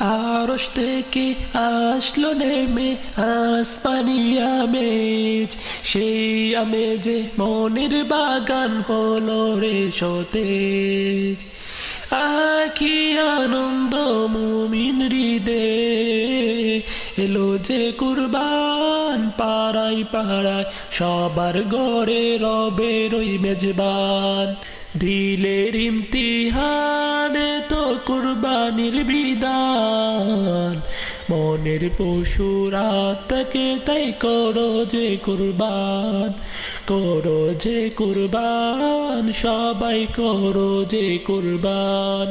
আরশ থেকে আসলো নেমে আসমানি আমেজ, সেই আমেজে মনের বাগান হলো রে সতেজ। কি আনন্দ মুমিন হৃদে, এলো যে কুরবান পাড়ায় পাড়ায় সবার ঘরে রবের ওই মেজবান। দিলের ইমতিহানে তো কুরবানির বিধান, মনের পশুর আত্মাকে তাই করো যে কুরবান, করো যে কুরবান, সবাই করো যে কুরবান।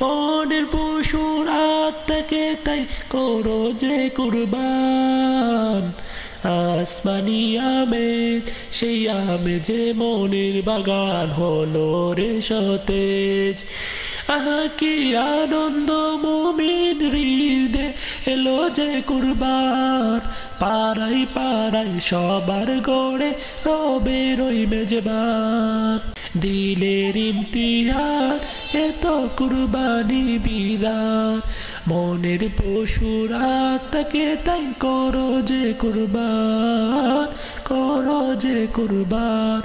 মনের পশুর আত্মাকে তাই করো যে কুরবান। আসমানি আমেজ, সেই আমেজে মনের বাগান হলো রে সতেজ। কি আনন্দ মুমিন হৃদে, এলো যে কুরবান পাড়ায় পাড়ায় সবার গড়ে রবের ওই মেজবান। দিলের ইমতিহান এত কুরবানি বিধান, মনের পশুর আত্মাকে তাই করো যে কুরবান, করো যে কুরবান,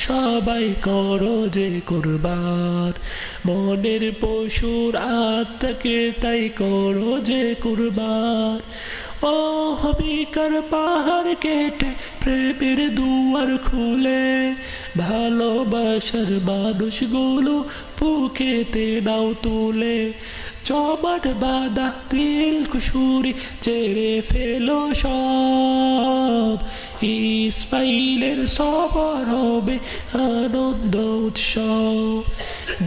সবাই করো যে কুরবান। মনের পশুর আত্মাকে তাই করো যে কুরবান। ও হবিকার পাহাড় কেটে প্রেমের দুয়ার খুলে, ভালোবাসার মানুষগুলো বুকেতে নাও তুলে। জমাট বাঁধা দিল কুশুরি ছেড়ে ফেলো সব, ইসমাইলের সবার হবে আনন্দ উৎসব।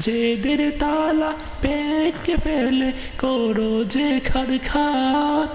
যেদের তালা ভেঙে ফেলে করো যে খান খান।